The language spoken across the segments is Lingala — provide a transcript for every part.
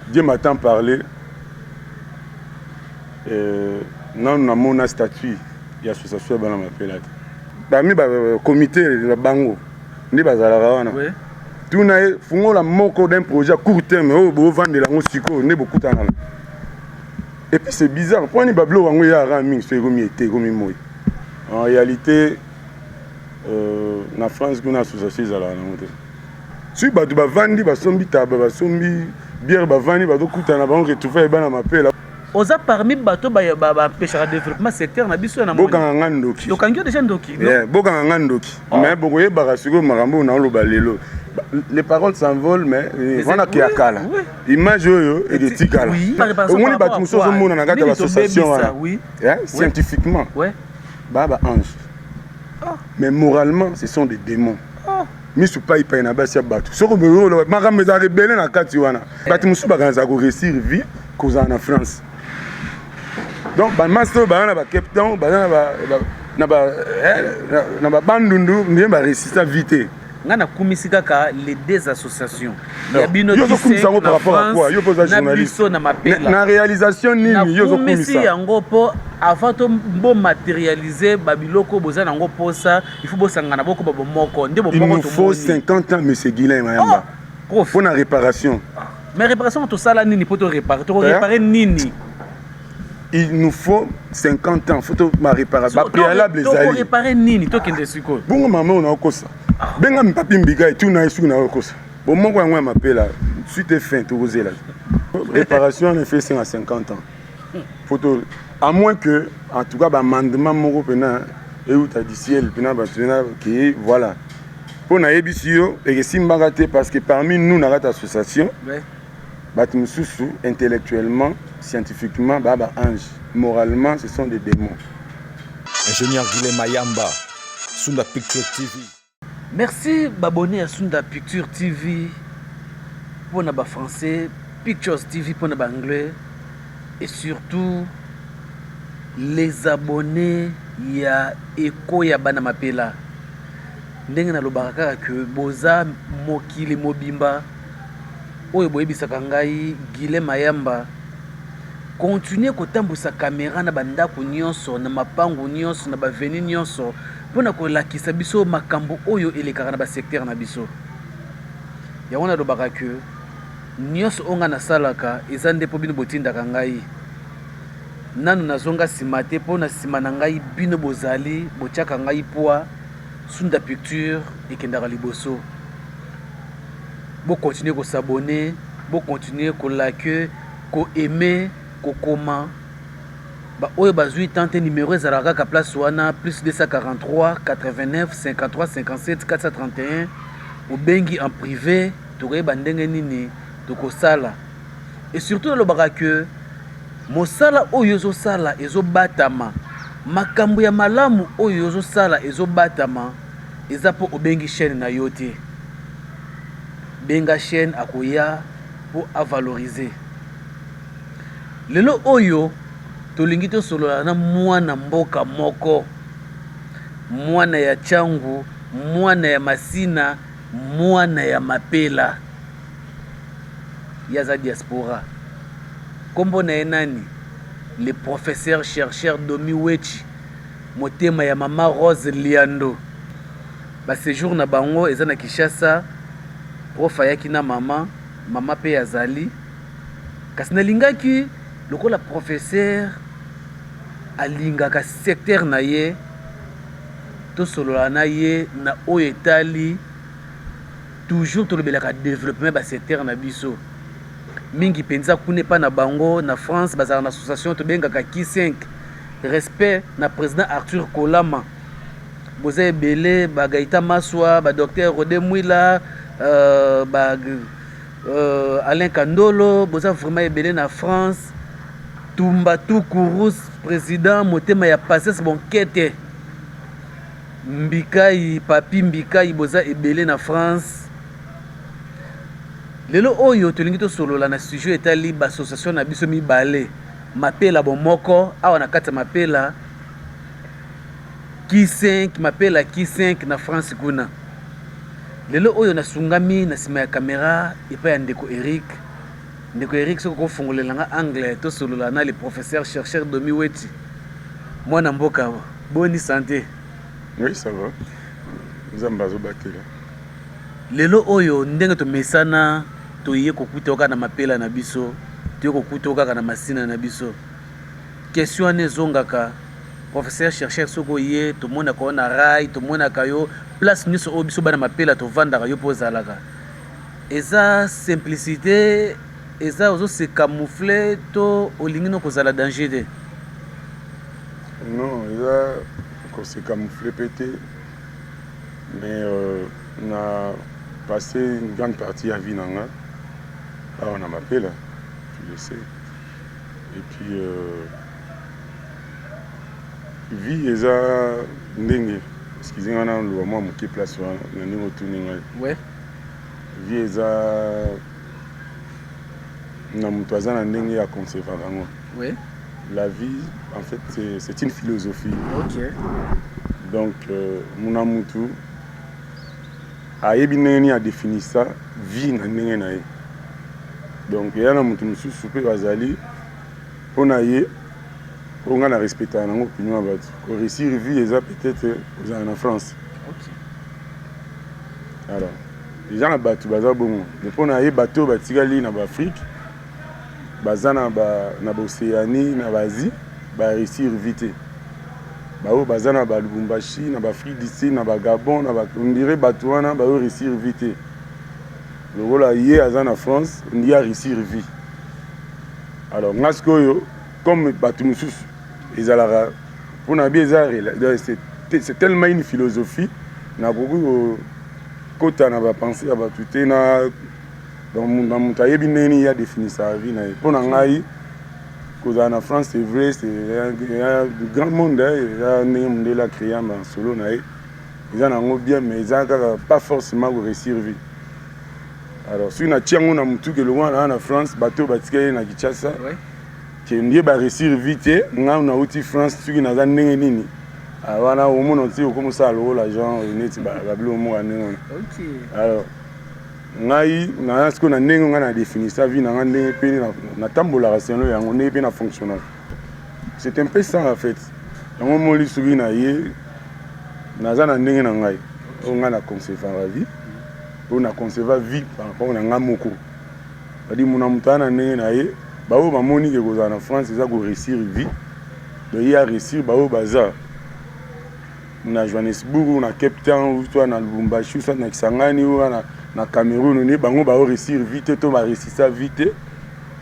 Dieu m'attend parler. Non, mon statut, il y a association qui m'appelle. Parmi le comité de Bango, ni bazalawana. Oui. Tout n'a fungo la moko d'un projet à court terme, oh bo vendre la musico, ne beaucoup tanana. Et puis c'est bizarre, pourquoi ni bablo wango ya raming c'est comme été comme moi. En réalité na France qu'on a association za la na. Si ba du ba vandi ba sombi taba ba sombi bière ba vandi ba do kutana ba on retrouver ba na m'appelle. Oza parmi bateau ba pêcheur de développement secteur na biso na bokanga ndoki. Yokangi déjà ndoki. Bokanga ndoki. Mais bokoye bakasiko makambo na lo balelo. Les paroles s'envolent mais voilà qui a kala. Image yo et des tikala. Au moins les bâtiments sont mon na gata l'association scientifiquement. Ouais. Baba ange. Mais moralement ce sont des démons. Misu pa ipa na basi batu. Soko belo makambo za rebelle na kati wana. Bâtiments su bakanza ko réussir vie cause en France. Donc, le master, le capitaine, le bandundu, il va résister vite. On a les deux associations. Il y a bien par rapport à quoi? Il y a journaliste. La réalisation, il y a avant de matérialiser, il nous faut 50 ans, M. Guilain. Pour la réparation. Mais réparation, tout ça, il faut réparer. Il nous faut 50 ans. Il faut réparer. Préalable, les alliés. Il faut réparer Nini. Bon, maman, on a encore ça. Ben, on a papier mbiga et tout, on a encore ça. Bon, moi, on m'appelle là. Suite fin, tout osé là. Réparation, on fait 50 ans. À moins que, en tout cas, l'amendement, mon gouvernement, et où tu as dit ciel, qui voilà. Pour la EBCO, et si je parce que parmi nous, dans l'association, intellectuellement, scientifiquement, Baba Ange. Moralement, ce sont des démons. Ingénieur Guilhem Mayamba, Sunda Picture TV. Merci d'abonner à Sunda Picture TV pour les français, Pictures TV pour les anglais et surtout les abonnés ya Eko ya bana mapela. Ndenge na lobaka que boza mokili mobimba oyo boyebisaka ngai Guilhem Mayamba continuer kotambusa caméra na bandako nyonso na mapango nyonso na baveni nyonso pona kolakisa biso makambo oyo elekaka na ba secteur na biso ya wana lobaka que nyonso onga na salaka eza ndepo bino botindaka ngai nanu nazonga sima te pona sima na ngai bino bozali botiaka ngai poa Sunda Picture ekendaka liboso. Bon continuer à s'abonner, bon continuer à liker, à aimer, à commenter. Bah oyo bazui tante numéro ezalaka ka place wana plus 243 89 53 57 431 ou bengi en privé tokoye bandenge nini tokosala. Et surtout le baraka mosala oyo zo sala ezo batama makambo ya malamu oyo zo sala ezo batama eza po obengi chaîne na yote. Benga chaîne akoya pour valoriser. Lelo oyo tolingi to solo na mwana mboka moko. Mwana ya changu, mwana ya masina, mwana ya mapela. Yaza diaspora. Kombo na enani? Le professeur chercheur Domi Wechi. Motema ya mama Rose Liando. Ba séjour na bango eza na Kishasa. Prof ayaki na mama pe yazali. Kasi nalingaki lokola professeur alingaka secteur na ye to solola na ye na oyo etali toujours tolobelaka développement ba secteur na biso. Mingi penza kune pa na bango na France bazala na association to bengaka Ki5 respect na président Arthur Kolama. Boza ebele ba Gaïta Maswa, ba docteur Rodé Mouila, Alain Kandolo, boza vraiment ebele na France. Tumbatu Kourous, président motema ya passé bon kete. Mbikai, papi Mbikai boza ebele na France. Lelo oyo tolingi to solola na sujet etali ba association na biso mibale. Mapela bomoko, awa na kata mapela Ki5, mapela Ki5 na France kuna. Lelo oyo na sungami na sima ya kamera epa ya ndeko Eric ndeko Eric soko kofungolelanga anglais to solola na le professeur chercheur Domi Weti mwana mboka boni santé. Oui, ça va. Nzamba zo batela. Lelo oyo ndenge to mesana to ye kokuta oka na mapela na biso to kokuta oka na masina na biso. Question ne zongaka professeur chercheur soko ye to mona ko na rai to mona kayo place nyuso obiso bana mapela to vanda kayo pozalaka. Eza simplicité eza ozo se camoufler to olingi no kozala danger de. Non, eza ko se camoufler pété. Mais on a passé une grande partie à Vinanga. Là on a m'appelé, tu le sais. Et puis vie eza ndenge. Excusez-moi, on a moi mon qui place on est retourné. Ouais. Vie eza na mutwaza na ndenge à conserver vraiment. Ouais. La vie en fait c'est une philosophie. OK. Donc mon amutu ayebi ndenge a défini ça vie na ndenge na ye. Donc il y a na mutu mususu pe bazali pona ye on a respecté na opinion ba ko réussir vie eza peut-être en France. OK. Alors les gens na batu baza bongo mais pona ye bateau batikali na ba Afrique baza na ba Océanie na ba Asie ba réussir vite. Bao baza na ba Lubumbashi na ba Afrique du Sud na ba Gabon na ba on dirait Batouana ba réussir vite. Le rôle hier à en France on y a réussir vie. Alors ngaskoyo comme Batumusus ils alara pour na bien c'est tellement une philosophie na beaucoup kota na ba penser à batuté na dans mon taille bien il y a défini sa vie na pour na ngai en France, c'est vrai, il y a du grand monde, il y a un monde là créé en solo, ils en ont bien, mais ils n'ont pas forcément réussi à vivre. Alors, si on a tiens on a mutu que loin en France, bateau batika na Kinshasa, qui est ba réussir vite, on a outil France, tu qui n'a pas nini. Alors là, au moins on dit comment ça l'argent, net ba bleu au moins. OK. Alors ngai na ce qu'on a ndenge ngana défini sa vie na ndenge pe na tambola raseno yango ne pe na fonctionnel. C'est un peu ça en fait. Yango moli sugi na ye na za na ndenge na ngai. On ngana conserver la vie. On a conserver vie par rapport na ngamoko. Badi muna mutana ndenge na ye ba o ba moni ke ko na France za ko réussir vie. De y a réussir ba o baza. Na Johannesburg na Cape Town ou toi na Lubumbashi ou na Kisangani ou na Cameroun on est bango ba réussir vite to ba réussir ça vite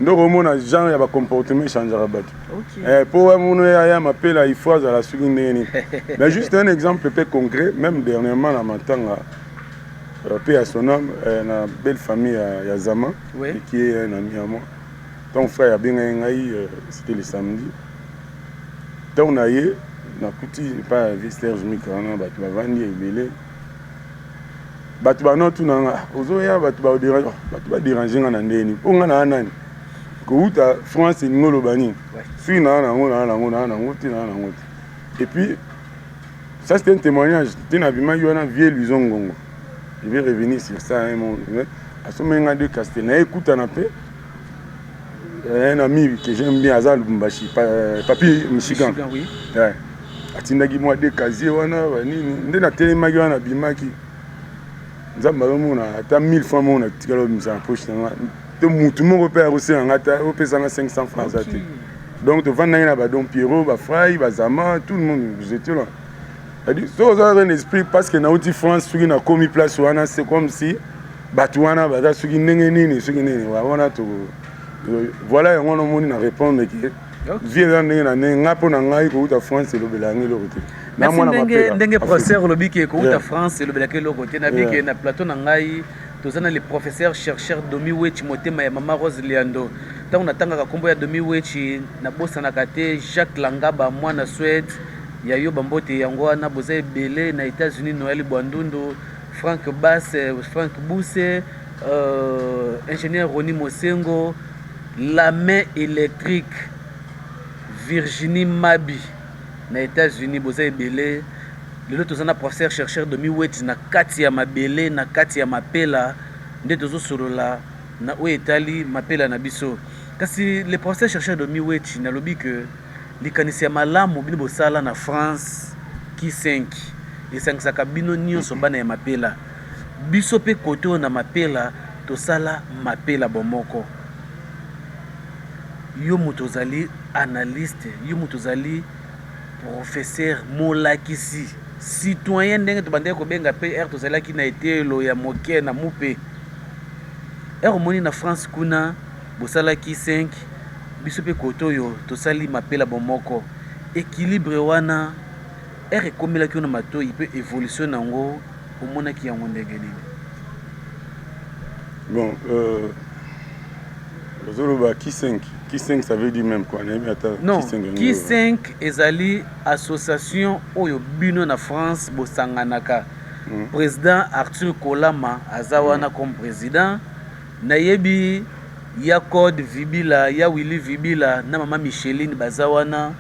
donc au moins genre ya ba comportement changera bat. OK. Pour mon ya m'appelle il faut à la suite mais juste un exemple peu concret même dernièrement la matanga paix à son âme na belle famille ya Zama qui est un ami à moi ton frère a bien ngai c'était le samedi donc on a eu na kuti pas visiter jumika na ba tu vandi ebele batu bano tunanga ozoya batu ba déranger nga na ndeni po nga na nani ko uta France ni ngolo bani suis na ngo ti na ngo et puis ça c'est un témoignage tina bima yona vie Luzongongo je vais revenir sur ça un moment asomenga de Castelna écoute na pe un ami que j'aime bien Azal Lubumbashi papi Michigan oui ouais atindaki moi de casier wana nini ndena telemaki wana bimaki nzamba mona ata 1000 francs mona tikalo misa poche na te mutu moko pe arosé ngata opesanga 500 francs ate donc to vanda na ba Don Pierrot ba Fry ba Zama tout le monde vous étiez là c'est-à-dire so ça un esprit parce que na outi France suki na komi place wana c'est comme si batuana ba suki ndenge nini suki nini wana to voilà yango no moni na répondre que vie na ndenge na ngapo na ngai ko uta France le belangi lo côté na mwana mapela ndenge professeur lobiki ko uta France le belaki lo côté na biki na plateau na ngai tozana le professeur chercheur Domi Weti motema ya mama Rose Leando tango natanga ka kombo ya Domi Weti na bossa na kate Jacques Langaba mwana Suède ya yo bambote yango na boza belé na États-Unis Noël Bwandundo Frank Bousse ingénieur Roni Mosengo la main électrique Virginie Mabi na États-Unis boza ebele lelo tozana professeur chercheur Domi Weti na kati ya mabele na kati ya mapela nde tozo solola na oyo etali mapela na biso kasi le professeur chercheur Domi Wechi nalobi que likanisi ya malamu bino bosala na France ki 5 esangisaka bino nyonso bana ya mapela biso pe kote oyo na mapela tosala mapela bomoko yo moto ozali analyste yo moto ozali professeur molakisi citoyen ndenge tobandeki kobenga mpe ere tozalaki na etelo ya moke na mupe ere omoni na France kuna bosalaki 5 biso mpe kote oyo tosali mapela bomoko équilibre wana ere ekomelaki na matoi mpe évolution nango omonaki yango ndenge nini? Bon, qui 5 Qui 5 ça veut dire même quoi? Non, qui 5 ezali association oyo bino na France bosanganaka. Président Arthur Kolama azawana comme président. Nayebi ya Code Vibila, ya Willy Vibila, na Mama Micheline bazawana.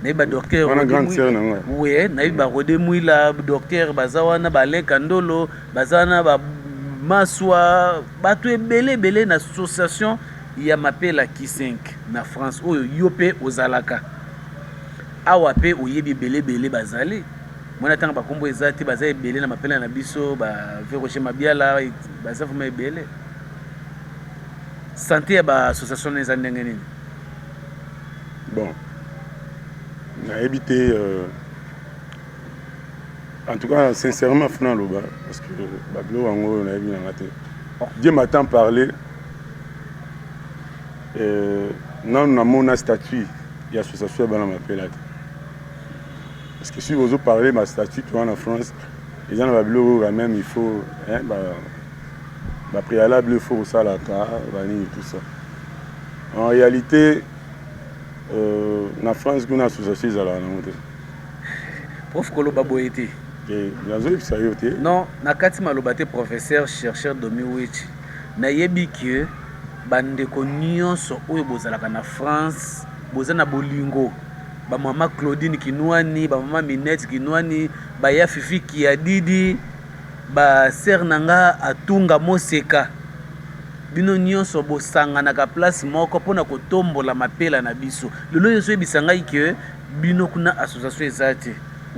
Nayebi docteur on a grande sœur nanga. Oui, nayebi ba Rodé Mouila, docteur bazawana, ba Leka Ndolo, bazawana ba Maswa, bato ebele na association ya mapela ki 5 na France oyo yope ozalaka awa pe oyebi belé bazali mwana tanga bakombo ezati bazali belé na mapela na biso ba Veroche Mabiala bazafuma ebele santé ya ba association les ndenge nini? Bon na habité en tout cas sincèrement fna loba parce que bablo wango na yebi na ngate Dieu m'attend parler. Non, on a un statut, il y a association dans ma pélade. Parce que si vous parlez de ma statut en France, les gens vont même il faut préalable, il faut ça la carte, tout ça. En réalité, en France, on a une association à la montée. Prof Kolo Baboyete. Non, Nakati Malobate, professeur, chercheur Domi Wechi. Nayebi que bandeko nyonso oyo bozalaka na France bozana bolingo ba mama Claudine Kinwani ba mama Minette Kinwani ba ya Fifi Kiadidi ba ser nanga Atunga Moseka bino nyonso bosangana ka place moko pona kotombola mapela na biso lelo yeso ebisanga ke bino kuna association ezate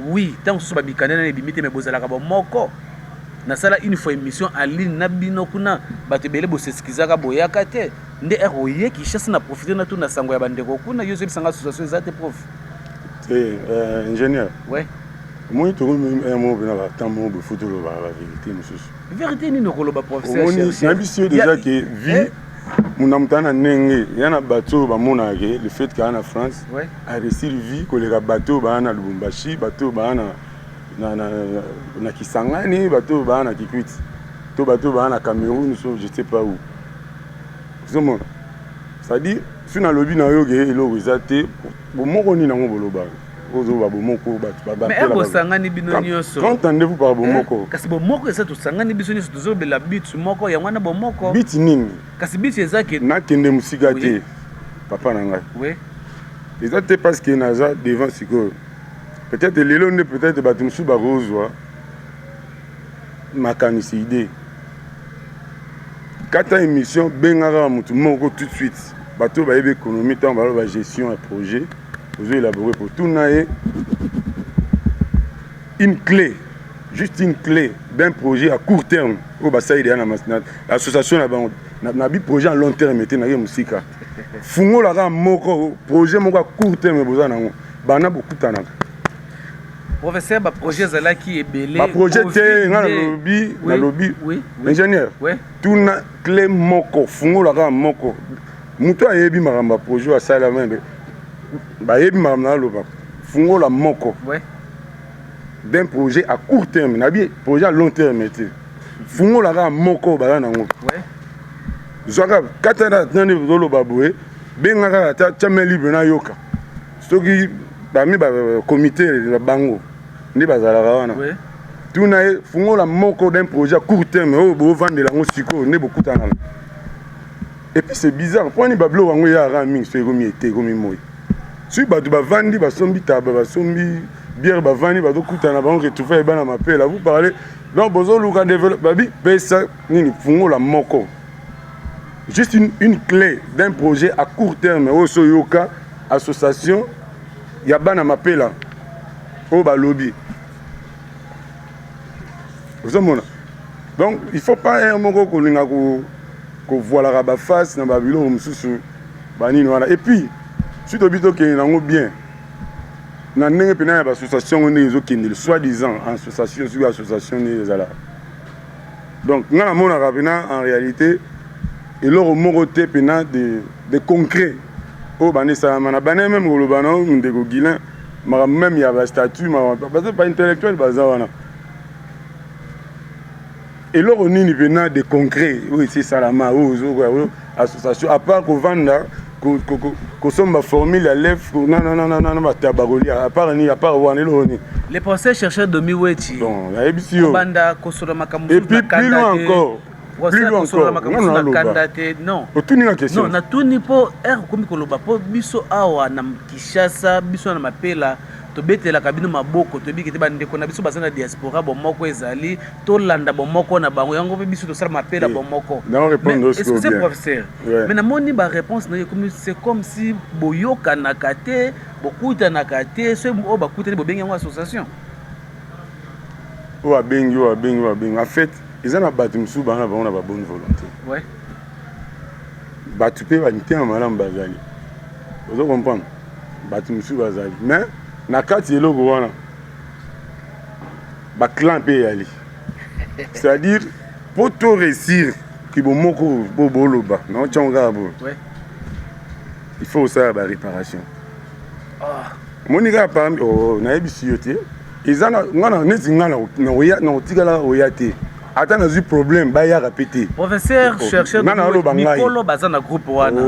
oui tant so babikana na limite me bozalaka ba moko na sala une fois émission en ligne na bino kuna bato bele bosesikizaka boyaka te nde eroye ki chasse na profiter na tout na sango ya bandeko kuna yo sebisanga association ezate prof ingénieur ouais moi tout un mot bena ba tant mot foto lo ba vérité monsieur vérité ni nokolo ba professeur on a ambitieux déjà que vie munamtana nenge yana bato ba mona ke le fait qu'en France ouais a réussi vie que les bateaux ba na Lubumbashi bateau ba na Kisangani bateau ba na Kikwiti to bateau ba na Cameroun je sais pas où ça dit si na lobby na yo ke elo ezate bomoko ni nango boloba ozo ba bomoko ba mais ebo sangani bino nyonso entendez-vous par bomoko kasi bomoko eza to sangani biso nyonso tozobela bit moko ya wana bomoko bit nini kasi bit ezake na kende musika te papa na ngai oui ezate parce que naza devant siko peut-être lelo ne peut-être bato musu ba rozwa makanisi idée kata émission bengara mutu moko tout de suite bato ba yebe économie tant ba gestion un projet vous élaborer pour tout naé une clé juste une clé d'un projet à court terme au basa idée na association na bi projet à long terme était na musika fungo la moko projet moko à court terme besoin nango bana beaucoup tanaka professeur ba projet zala ki ebele ba projet te na lobby ingénieur tout na clé moko fungo la moko muto ayebi maramba projet à sala même ba yebi maramba loba fungo la moko d'un projet à court terme na bi projet à long terme était fungo la moko ba nango zoka katana tande loba boye bengaka ta chame libre na yoka soki ba mi ba comité la bango ni bazalaka wana tuna fungo la moko d'un projet à court terme o bo vendre la ngosiko ne beaucoup tana et puis c'est bizarre pour ni bablo wango ya raming so ekomi été ekomi moi si ba ba vandi ba sombi taba ba sombi bière ba vandi ba dokutana ba on retrouver ba na mapela vous parlez donc bozo luka développer babi pesa nini fungo la moko juste une clé d'un projet à court terme. Au Soyoka, association, il y a Bana Mapela, au Balobi. Vous savez, donc il ne faut pas un moment qu'on voit la rabat face dans Babylone, et puis, si tu habites au Kenya, bien. Dans l'association, soi-disant association sur association. Donc, en réalité, il y a des concrets. Même il y a des statuts, pas intellectuel. Et là, on a des concrets. Oui, c'est ça, association. À part qu'on vende, qu'on soit formule à l'EF, non, à part les penseurs chercheurs de Miwechi. Et puis, plus loin encore. Plus loin encore. Non. Non, na tout niveau, comme Koloba, biso awa na Kishasa, biso na Mapela. Tobetela kabino maboko tobi kete bande ko na biso bazana diaspora bomoko ezali to landa bomoko na bango yango pe biso to sala mapela bomoko. Excusez professeur. Mais na moni ba réponse na comme c'est comme si boyoka na kate bokuta na kate so o bakuta ni bobengi yango association. O abengi. En fait, ils en a battu musu bana ba on a ba bonne volonté. Ouais. Battu pe ba ntia malam bazali. Vous comprenez? Battu musu bazali. Mais nakati eloko wana ba clan pe yali, c'est-à-dire pour tout réussir ki bomoko boloba non tchonga bo, il faut ça ba réparation. Monika parmi na ebisi yote ezana ngana neti ngana na oya na otikala oya te. Attends, on a eu problème, bah ya répété. Professeur, chercheur, Nicolo Bazana groupe wana.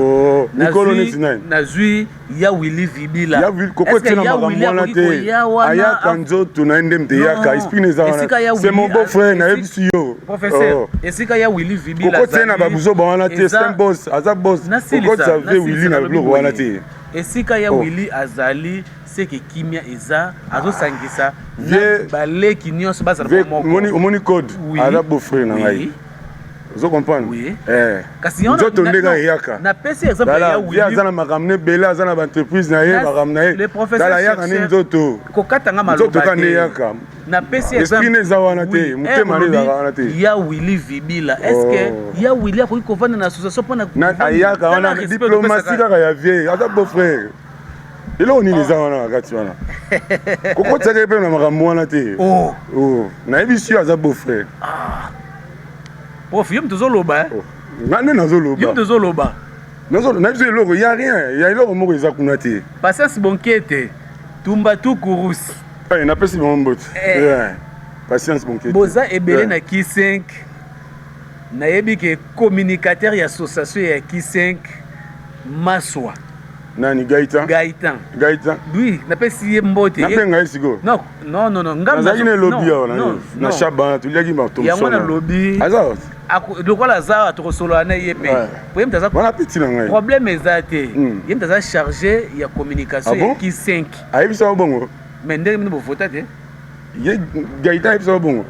Nicolo Netinai. Nazui ya Willy Vibila. Ya Willy, koko tena makamwana te. Aya kanzo tunaende mte ya ka espineza wana. C'est mon beau-frère na ebisi yo. Professeur, esika ya Willy Vibila. Koko tena babuzo wana te, c'est un boss, aza boss. Koko savait Willy na blog wana te. Esika ya Willy azali c'est que kimia eza azo sangisa na baleki nyonso bazala bomoko. Moni code ala beau-frère na ngai. Vous comprenez? Kasi on na pesi exemple ya Willy. Ya zana makamne bela zana ba entreprise na ye makamna ye. Le professeur dala yaka ni nzoto. Kokata nga maloba. Nzoto ka ne yaka. Na pesi exemple. Espine za wana te, mutema ne za wana te. Ya Willy Vibila. Est-ce que ya Willy akoki kovanda na association pona na ayaka wana diplomatie kaka ya vieille, ata beau-frère. Et là, on est les gens là, pourquoi tu as fait un maramouana? Oh, naïbisi à sa beau-frère. Prof, il y a un zoloba. Maintenant, il y a un zoloba. Il y a un zoloba. Il n'y a rien. Il y a un mot qui est Patience Bonquete, Tumbatu Kourous. Il n'y a pas si bon bot. Patience Bonquete. Boza et Belé na Ki5. Naïbi qui est communicateur et association à Ki5. Maswa. Nani Gaëtan. Oui, n'a pas si mbote. N'a pas ngai sigo. Non. Ngam na lobby na shaba tu lagi ba tom. Ya ngona lobby. Azao. Lokola za to solo na yepe. Poyem taza. Voilà petit na ngai. Problème ezate. Yem taza chargé ya communication qui 5. Ayi bisa bongo. Mais ndenge mino vota te. Ye Gaëtan bisa bongo.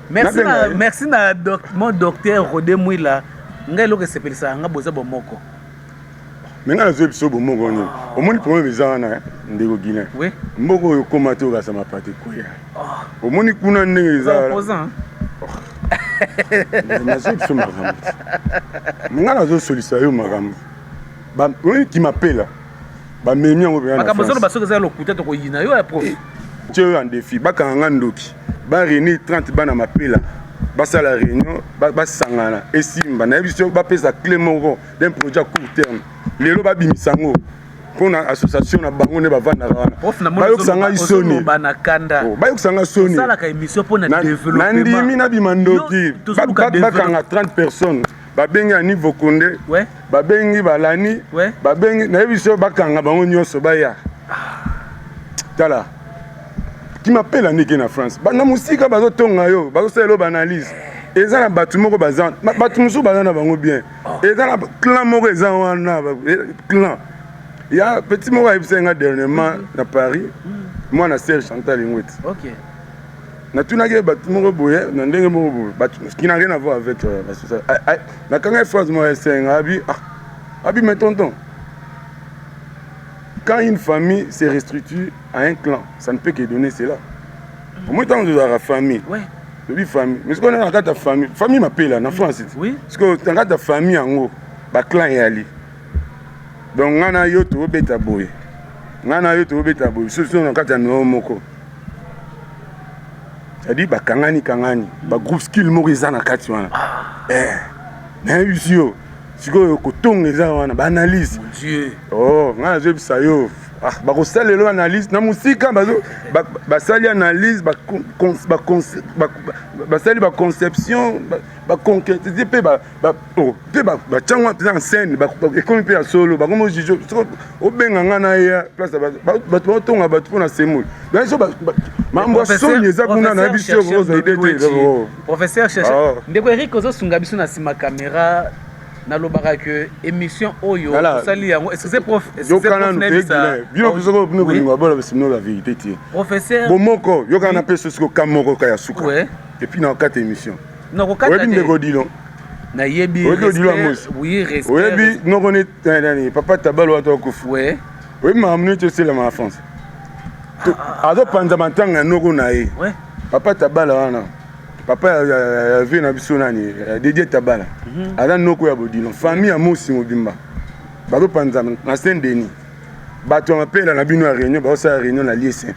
Merci na mon docteur Rodé Mouila. Ngai loke sepelisa nga boza bomoko. Maintenant, je suis au Mongolia. Au moins, pour les gens, ndeko Guinéen. Oui. Mboko yo komate o gasama pate koya. Au moins, kuna ndeza. Opposant. Mais c'est ce magambo. Ngana zo solliciter yo magambo. Ba oui qui m'appelle. Ba memi ngo bien. Makambo zo ba soka za lokuta to ko yina yo ya prof. Tu es en défi. Ba kanga ndoki. Ba réunir 30 bana m'appelle. Basa la réunion, basangana esimba na biso ba pesa clé moko d'un projet à court terme. Lelo ba bimisango pour na association na bango ne ba vanda wana. Ba yoksanga isoni bana kanda. Ba yoksanga soni. Ça la ka émission pour na développer. Nandimi na bimandoki. Ba kanga 30 personnes. Ba bengi à niveau Condé. Ouais. Ba bengi balani. Ouais. Ba bengi na biso ba kanga bango nyonso ba ya. Tala. Qui m'appelle en Nigeria en France. Ba na musika bazo tonga yo, bazo selo banalise. Eza na batu moko bazan, batu musu bazana bango bien. Eza na clan moko eza wana clan. Il y a petit moko a eu dernièrement à Paris. Moi na Serge Chantal Ingwet. OK. natunaki bato moko boye na ndenge moko boye qui n'a rien à voir avec la société. Nakanga phrase moi esenga abi mais tonton, quand une famille se restructure à un clan, ça ne peut que donner cela. Au moins tant de la famille. Ouais. Oui, famille. Mais ce qu'on a dans ta famille, famille m'appelle là, en France. Oui. Parce que dans ta famille en haut, ba clan est allé. Donc on a yo to beta boy. On a yo to beta boy. Ce sont dans ta no moko. C'est-à-dire ba kangani ba groupe skill moko ezana kati wana. Na usio. Siko ko tonga eza wana ba analyse. Mon Dieu. Oh, ngana je bisa yo. Ba ko sala lo analyse na musika bazo ba sali analyse ba sali ba conception ba concrétiser pe ba changwa en scène ba ekomi pe ya solo ba komo jijo o benga ngana ya place ba to tonga ba to na semul ba so ba mambo soni eza kuna na biso roza idete. Professeur cherche ndeko Eric ozo sunga biso na sima caméra na lobaka que émission oyo sali yango excusez prof bino biso bino bino ba la vérité tie professeur bomoko yo kana pe so kamoko ka ya suka et puis na 4 émissions non ko 4 ndeko dilo na yebi oui respect oui non connaît papa tabalo wato kufu oui mamnu te c'est la France azo panza mantanga noko na ye papa tabala wana papa a vu na biso nani Didier Tabala ala noko ya bodilo famille amosi mobimba bazo panza na Saint-Denis bato m'appelle na bino réunion ba sa réunion na lycée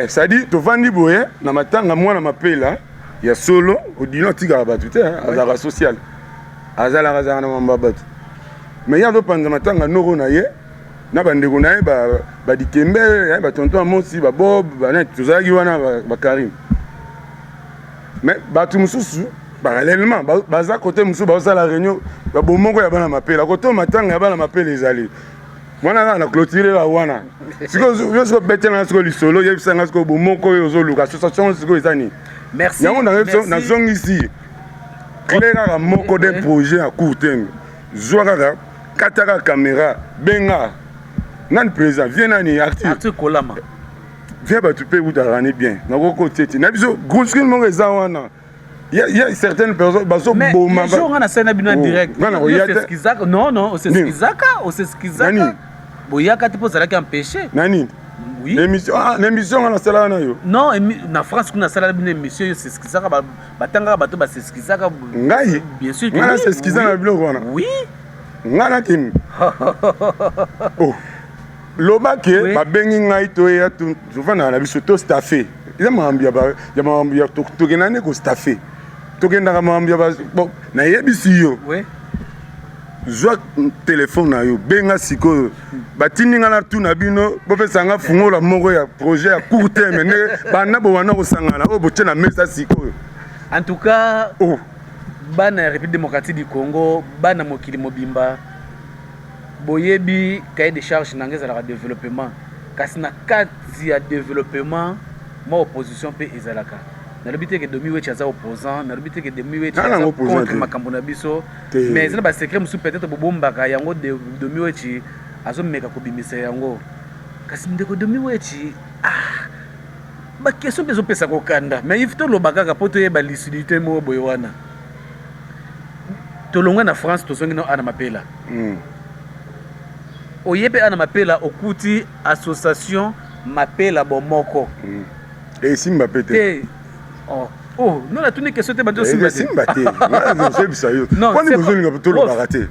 ça dit to vandi boye na matanga mwana m'appelle ya solo odilo tika bato te azara social azala azana na mamba bato mais ya zo panza matanga noko na ye na bandeko na ye ba dikembe ba tonton amosi ba bob ba net tozaki wana ba Karim mais bato mususu parallèlement baza côté mususu ba sala réunion ba bomoko ya bana mapela côté matanga ya bana mapela ezali mwana na clôturer la wana siko yo siko betela siko lisolo ye bisanga siko bomoko yo zo luka association siko ezani merci yango na zongi ici clair à moko d'un projet à court terme zoaka kataka caméra benga nan président viens nani Arthur Kolama viens ba tu peux vous t'arranger bien na ko tete na biso groupe skill mo eza wana il y a certaines personnes baso boma mais jour on a scène bien direct non c'est skizaka boyaka tipo zala ki empêcher nani oui l'émission on a cela na yo non na France kuna sala bien émission c'est skizaka batanga bato ba c'est skizaka ngai bien sûr ngana c'est skizaka na bilo wana oui ngana kim oh lobake babengi ngai to ya tuvana na biso to staffé ila maambia tokenane ko staffé tokendaka maambia bon na yebisi yo zwa téléphone na yo benga sikoyo batindi nga na tuna bino bopesanga fungola moko ya projet ya court terme nde bana bo wana kosangana oyo botie na mesa sikoyo en tout cas bana ya République démocratique du Congo bana mokili mobimba boyebi cahier de charge na ngeza développement kasi na kati ya développement ma opposition pe ezalaka na lobité que Domi Wechi aza opposant na lobité que Domi Wechi aza contre makambo na biso mais ezana ba secret musu peut-être bobombaka yango Domi Wechi azomeka kobimisa yango kasi ndeko Domi Wechi ba question bezo pesa kokanda mais il faut lobaka ka poto yeba lucidité mo boy wana tolonga na France tozongi na ana mapela oyepe ana mapela okuti association mapela bomoko et simba pété oh non la tunique question te bato simba té non quand vous allez ngapto lo baraté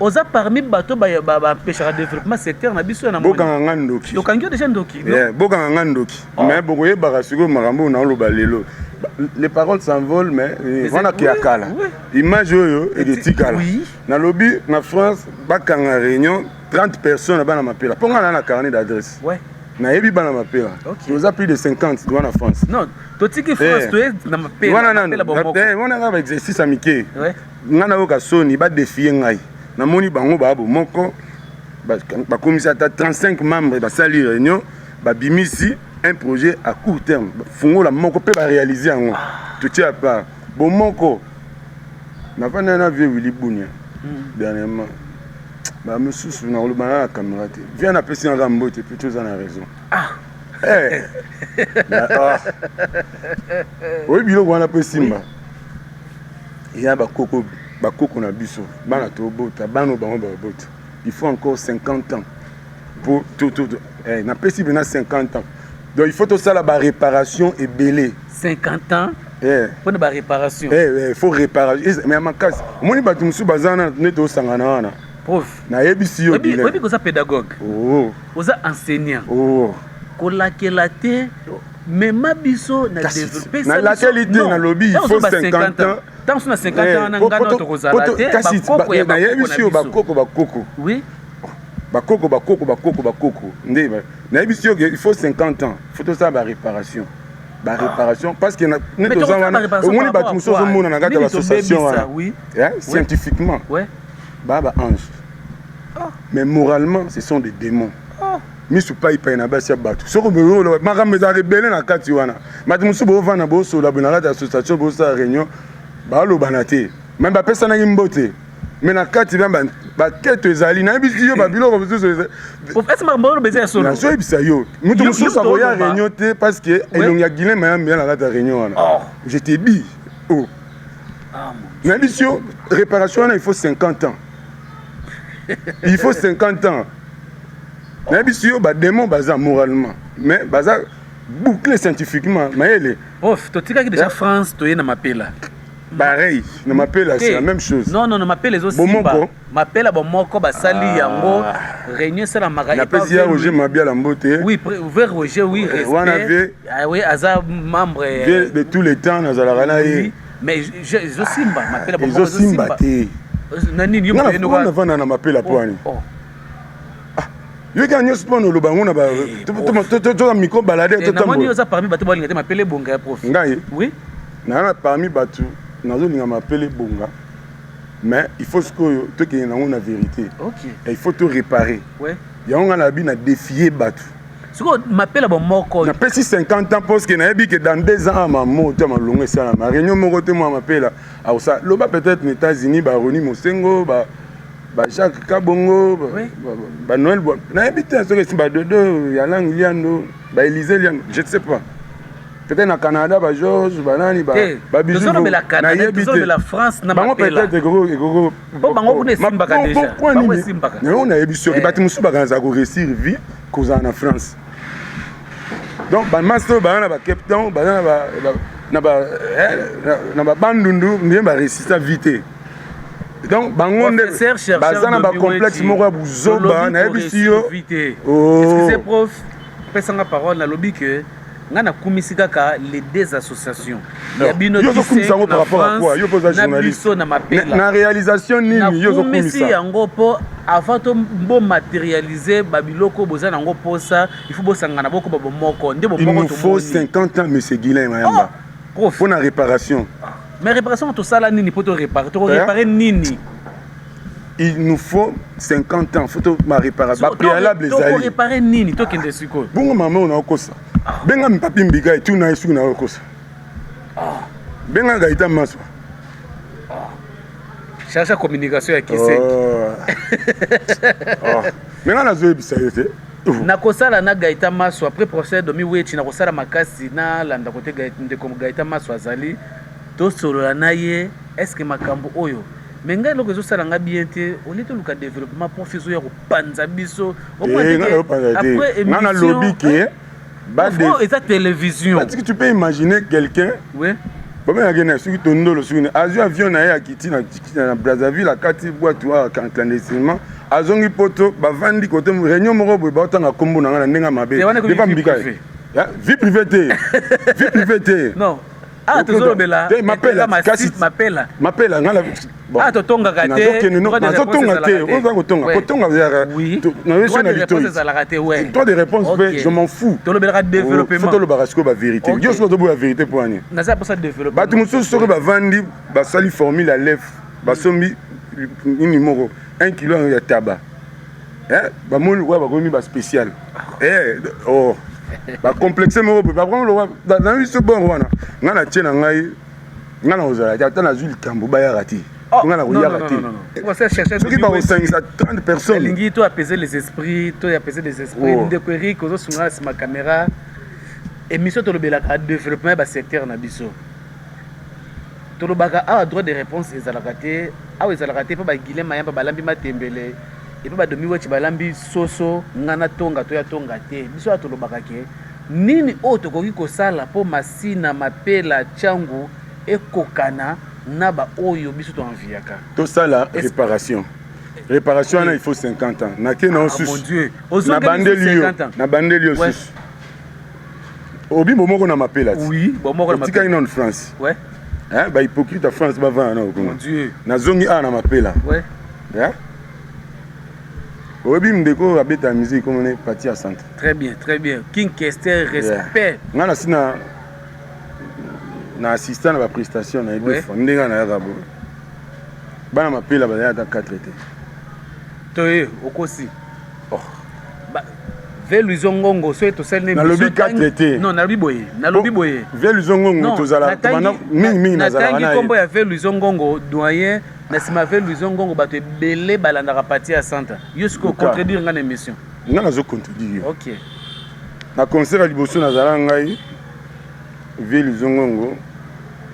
oza parmi bato ba pêcheur développement secteur na biso na bokanga ndoki donc angio déjà ndoki bokanga ndoki mais bokoye barasiko makambo na lo balelo les paroles s'envolent mais wana ki akala image oyo et de tikala na lobby na France bakanga réunion 30 personnes bana mapela ponga na carnet d'adresse na yebi bana mapela nous a plus de 50 dans la France non totiki France to na mapela wana na exercice amike ngana oka soni ba défier ngai na moni bango ba moko ba commission à 35 membres ba sali réunion ba bimisi un projet à court terme fungo la moko pe ba réaliser yango tout tient pas bon moko na vana na vieux Willy Bunya dernièrement bah monsieur na le bana caméra viens appeler en Rambo tu peux chose en raison Oui, biloko wana pe simba. Il y a bakoko na biso. Bana to bota, bano bango ba bota. Il faut encore 50 ans pour tout. Na pesi bena 50 ans. Donc il faut tout ça la réparation et belé. 50 ans. Pour la réparation. Il faut réparer. Mais à ma casse, moi batu musu bazana neto sangana wana. Prof. Na yebisi yo bien. Oui, vous êtes pédagogue. Oh. Vous êtes enseignant. Oh. Kolakelate mais ma biso na développer ça. Na la qualité na lobby il faut 50 ans. Tant sur 50 ans na ngana to kozalate. Na yebisi yo bakoko. Oui. Bakoko. Ndé na yebisi yo il faut 50 ans. Il faut tout ça ba réparation. Ba réparation parce que nous tous on moni batu muso zo mona na ngata l'association oui. Scientifiquement. Ouais. Baba ange. Mais moralement ce sont des démons. Misu pa ipa na basi ya batu. Soko bero makambe za rebelle na kati wana. Matu musu bo vana bo so la bona la association bo sa réunion. Ba lo banate. Même ba pesa na ngimbote. Mais na kati ba keto ezali na bisi yo ba biloko musu so. Pour faire ça mbolo bezi ya solo. Na so ibisa yo. Mutu musu sa boya réunion te parce que elongi ya Guilin mayambe na la réunion wana. Je te dis. Oh. Na bisi yo réparation il faut 50 ans. Il faut 50 ans. Mais si yo ba démon baza moralement mais baza bouclé scientifiquement mais prof to tika ki déjà France to na mapela pareil na mapela c'est la même chose non mapela les aussi mapela bon moko ba sali yango réunion ça la maga na pesi ya Roger Mabia la mbote oui vers Roger oui respect oui aza membre de tous les temps na zala rana mais je simba mapela bon je simba te nani yo na vana na mapela poani yo ka nyos pono lo bango na ba to micro balade to tambo na yo parmi bato balinga te mapele bonga ya prof ngai oui na parmi bato nazo linga mapele bonga mais il faut ce que to ke na ngona vérité OK et il faut te réparer ouais ya on a bi na défier bato siko mapele bon moko na pesi 50 ans parce que na yebi que dans 2 ans ma moto ma longue ça ma réunion moko te moi mapela au ça loba peut-être aux États-Unis ba Roni Mosengo ba Jacques Kabongo, Noël, Dodo, Yalang Liando, Élysée Liando, je ne sais pas. Peut-être au Canada, Georges, Banani, Bisou. Mais la Canada, la France, n'a pas peut-être gros. Pourquoi on a émission qui bat Moussou Baganzago réussir vie cause en France. Donc, Master, Cape Town, Bandundu, on va résister vite. Donc, bangonde bazana ba complexe moko ya buzoba na yebisi yo. Excusez prof, pesa nga parole na lobby que nga na kumisi kaka les deux associations. Ya bino yo kumisa ngo par rapport à quoi? Yo pose journaliste. Na réalisation nini yo kumisa? Yango po avant to bo matérialiser babiloko bozana ngo posa, il faut bosanga na boko babo moko. Nde bo moko to. Il faut 50 ans monsieur Guilin Mayamba. Prof, pour la réparation. Mais réparation, tout ça là, nini pour te réparer. Tu réparer nini. Il nous faut 50 ans. Il faut ma réparation. Préalable les alliés. Tu réparer nini. Tu qui es quoi? Bon maman on a encore ça. Benga mi papi mbiga et tout na isu na encore ça. Benga gaita maswa. Cherche la communication avec qui c'est. Benga na zoe bisayete. Nakosala na gaita maswa après procès domi wechi nakosala makasi na landa côté gaita maswa azali. To solo na ye est-ce que makambo oyo menga loko zo sala nga bien te on est le développement professeur ya ko panza biso au moins après émission lobby ke ba de télévision parce que tu peux imaginer quelqu'un oui bon mais agena sur tondolo sur une avion na ya kiti na Brazzaville akati boîte wa clandestinement azongi poto bavandi côté réunion moko bo ba tanga kombo na nga ndenga mabe de pas mbika vie privée non. Ah, tu es là. M'appelle. Ngala. Ah, tu tonga gâté. Oui. Toi des réponses, je m'en fous. Tu le développement. Faut le barasco la vérité. Yo so la vérité pour ani. Na ça pour ça développement. Ba tu muso so ba vandi, ba sali formule la lèvre, ba sombi numéro 1 kg ya tabac. Ba mol wa ba gomi ba spécial. Oh. Ba complexé mo ba prendre le dans ce bon wana ngana tiena ngai ngana ozala ta na zuli kambo ba ya rati ngana ko ya rati on va chercher qui va au 30 personnes lingi to apaiser les esprits to apaiser les esprits de Eric ozo sunga ma caméra émission tolobelaka développement ba secteur na biso tolobaka a droit de réponse ezalaka te awa ezalaka te mpo bagile mayamba balambi matembele epo badomi wechi balambi soso ngana tonga toya tonga te biso ya tolobaka ke nini oyo tokoki kosala mpo masina mapela tiangu ekokana na baoyo biso toanviaka tosala réparation réparation wana il faut 50 ans nake na osusu na bandeli osusu obi bomoko na mapela oui bomoko na mapela tika en France ouais hein ba hypocrite à France ba va na mon Dieu na zongi a na mapela ouais hein obi mdeko abeta musique comme on est parti à centre très bien King Kester respect ngana sina na assistant na ba prestation na deux fois ndinga na yaka bo bana mapela ba ya ta 4 été toye okosi oh ba Veluizo Ngongo so to sel ne na lobi 4 été non na lobi boye Veluizo Ngongo tozala bana mingi na zala na kombo ya Veluizo Ngongo doyen na sima Veluizo Ngongo bato ebele balandaka parti ya centre yo siko contredire ngana émission ngana zo contredire OK na concert liboso na zala ngai Veluizo Ngongo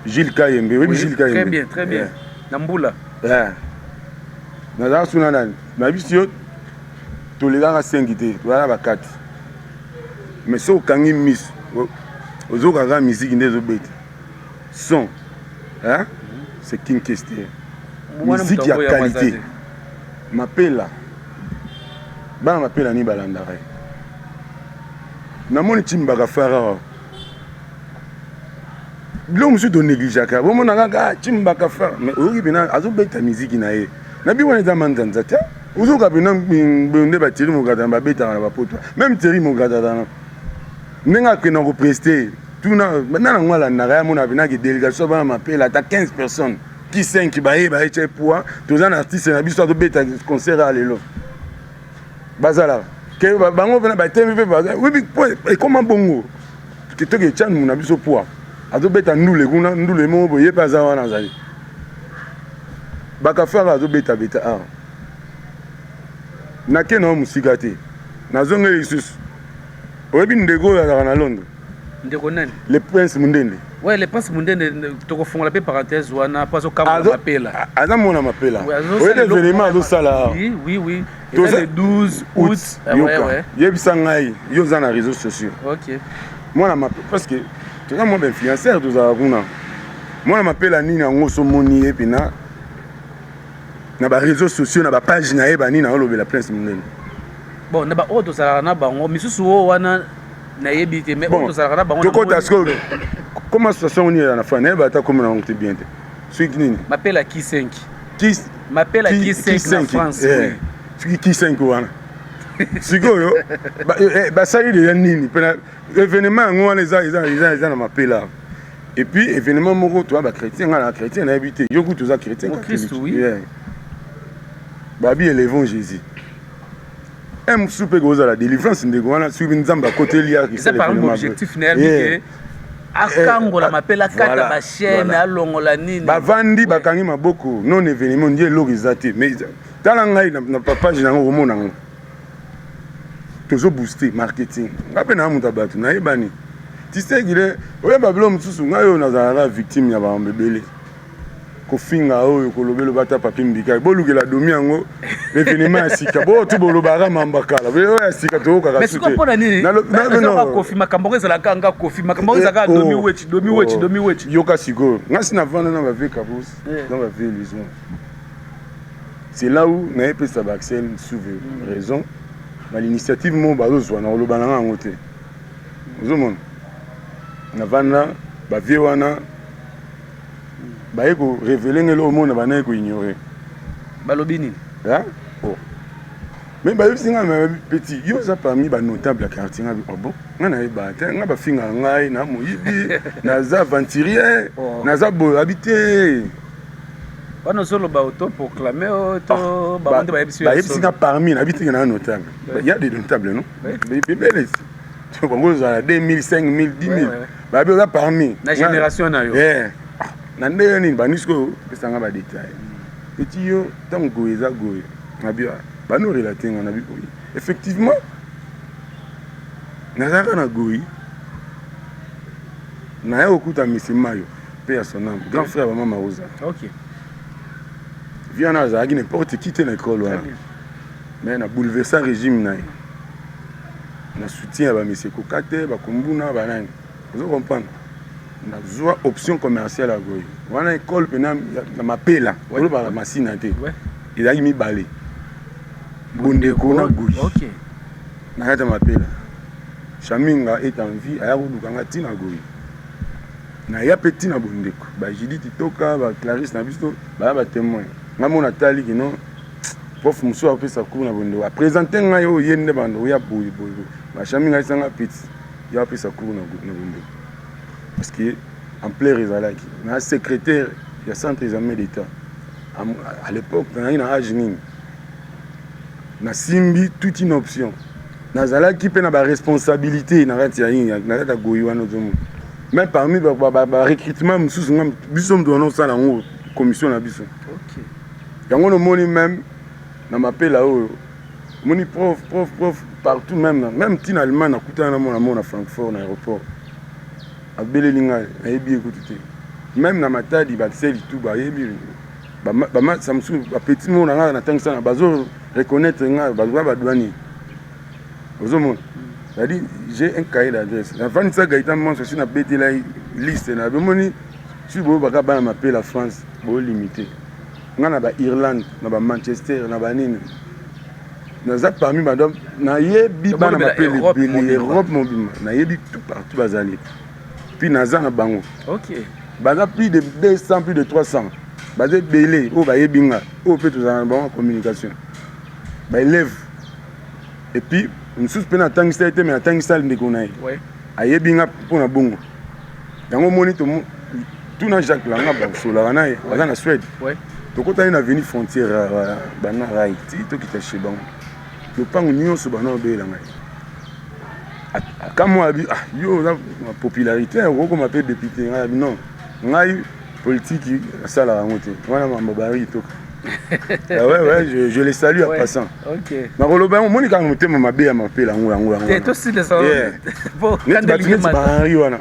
Gilles Kayembe oui Gilles Kayembe très bien na mbula na zala suna na biso tolekaka 5 te toyala ba 4 mais so okangi miso ozokaka musique nde ezobeta son hein c'est King Kester musique ya qualité mapela bana mapela ni balandaka namoni timbaka fara bilo mosusu tonegligeaka bomona kaka timbaka fara mais oyoki pena azobeta musique na ye na bi wana eza manzanza te uzoka pena nde bateri mokata babetaka na bapoto même teri mokata tana ndenge akenda kopreste tuna nanango alandaka ya mona penaki délégation bana mapela ata 15 personnes ki 5 bayeba eche poa toza na artiste na biso azobeta concert ya lelo bazalaka ke bango pena batemi mpe ekoma bongo kitoki etianmu na biso poa azobeta ndule kuna ndule moko boye mpe aza wana azali bakafaka azobeta beta ar nake na musika te nazongeli lisusu oyebi ndeko oyo azalaka na Londres ndeko nani le prince Mundende ouais le prince Mundende tokofungola mpe parenthèse wana mpo azokamba mapela aza mona mapela oyebi événement azosala oui eza le 12 août yoka yebisa ngai yo oza na réseaux sociaux ok mwana mapela parce que toza mwa bainfluenceur tozala kuna mwana mapela nini yango osomoni ye mpena na baréseaux sociaux na bapage na ye banini aolobela prince Mundende bon na baoyo tozalaka na bango misusu oyo wana nayebi te mais oyo tozalaka na bango tokota siko comment situation oni na fa nayeba ata komi na yango te bien te soki nini mapela ki 5 mapela ki 5 na France soki ki 5 wana sikoyo basali deya nini mpena événement yango wana eza na mapela et puis événement moko toya bachrétien ngai na chrétien nayebi te yo kutu oza chrétien babi élevons Jésus mosusu mpe kozala délivrance ndeko wana soki nzambe akoteli eza par exemple objectif na yabi ke akangola mapela kata bachaîne alongola nini bavandi bakangi maboko non événement ndi eloko eza te mais tala ngai na papage nango komona ngo tozobooste marketing nga mpe na moto ya bato nayebani tisekile oyeba bilo mosusu ngai oyo nazalaka victime ya bambebele kofinga oyo kolobela bata papier mbika bolukela domi yango événement ya sika bo tu bolobaka mambakala oyo ya sika tokaka mais siko pona nini na kofi makambo ezalaka nga kofi makambo ezalaka domi wechi yoka siko ngasi na vanda na bave kabos na bave lismo c'est là où na epesa ba Axel souve raison na l'initiative mo bazozwa na olobana yango te ozomona na vanda bave wana baye ko révéler ngelo omona banaye ko ignorer balobi nini mais baye singa ma petit yo za parmi ba notable quartier ngabi bon ngana e ba te ngaba finga ngai na moyibi na za aventurier na za bo habité wana solo ba auto proclamer auto ba bande ba baye singa parmi na habité na notable il y a des notables non bébé tu bongo za 2000 5000 10000 ba be za parmi na génération na yo na ndenge nini banisiko pesanga badetail eti yo ntango goye eza goye nabi banorelate nga nabi effectivement nazalaka na goyi naye okuta Misimayo paix à son âme grand frère ya mama Rosa OK viana azalaki n'importe qui te na école wana mais na bouleversa régime na ye na soutien ya bamesi ekoka te bakombuna banani ozo comprendre nazwa option commerciale ya goyo wana école mpena na mapela olobaka masina te ezalaki mibale bondeko na goyi na kati ya mapela chaminga est en vie aya kolukanga ntina goyi na ya mpe ntina bondeko bajudith toka baclarisse na biso baya batémoin ngai mona tali kino prof mosusu apesa cour na bondeko apresente ngai oyo ye nde bando oya boyeboye bachaminga esanga peti yo apesa cour na bondeko parce que ampleur ezalaki na secrétaire ya centre examen d'état à l'époque nazalaki na age nini nasimbi toute une option nazalaki mpe na baresponsabilité na kati ya nini na kati ya goyi wana ozomona même parmi barecrutement mosusu nga biso moto wana osala yango commission na biso yango nomoni même na mapela oyo omoni prof partout même ntina allemagne nakutana na mona Francfort na aéroport abeleli ngai nayebi ekuti te même na matadi bakiseli tu bayebi bamasa mosusu bapeti mo na ngai natangisana bazo reconnaître ngai bazwa badwani ozomona c'est-à-dire j'ai un cahier d'adresse nafandisa gaita manso si nabetela liste na bomoni si boyo baka bana mapela France bolimité nga na bairlande na bamanchester na banini naza parmi badom nayebi bana mapela ebele Europe mobima nayebi tout partout bazali puis naza na bango baza plus de 200 plus de 300 baza ebele oyo bayebi nga oyo mpe tozala na bango communication baélève et puis mosusu mpe natangisa ye te me natangisa ndeko na ye ayebi nga mpona bongo yango moni tuna Jacques Langa basolaka na ye aza na Suède tokotani na veni frontière bana rai ti tokita chez bango lopango nyonso bana obeyelanga ye akamwa abi yo oza popularité okokoma mpe député ngai abi non ngai politique asalaka yango te wana mambo bari toka ouais, je les salue en passant. OK. Na koloba on moni kanga mutema mabe ya mapela yango. Te to si les bon, quand il bari wana.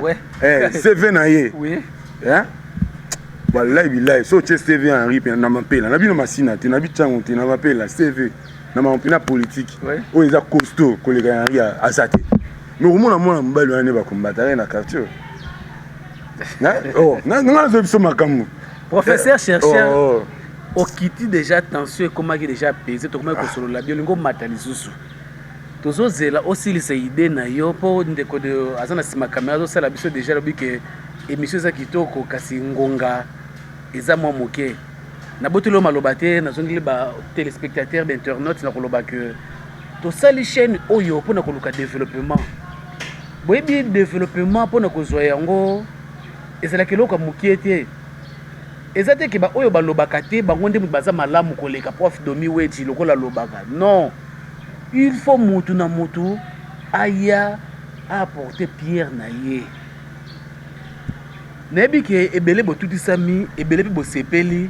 CV na ye. Oui. Hein? Wallahi billahi so che CV Henri pe na mapela. Na bino masina te na bitsango te na mapela CV. Na mapela politique. O eza costaud kolega Henri azate. Mais au moins mona mbali wana ba combattre na quartier. Na nga zo biso makambo. Professeur chercheur. Okiti déjà tension comment qui déjà pesé to comment ko solo la biolingo matalisusu tozo zela aussi les idées na yo po ndeko de azana sima caméra zo sala biso déjà lobi que émission za kitoko kasi ngonga eza mwa moke na botelo maloba te na zongili ba téléspectateurs d'internet na koloba que to sali chaîne oyo po na koluka développement boyebi développement po na kozwa yango ezala keloko mokiete ezate ke ba oyo balobaka te bango nde baza malamu koleka prof domi weti lokola lobaka non il faut mutu na mutu aya apporter pierre na ye nebi ke ebele botutisami ebele pe bosepeli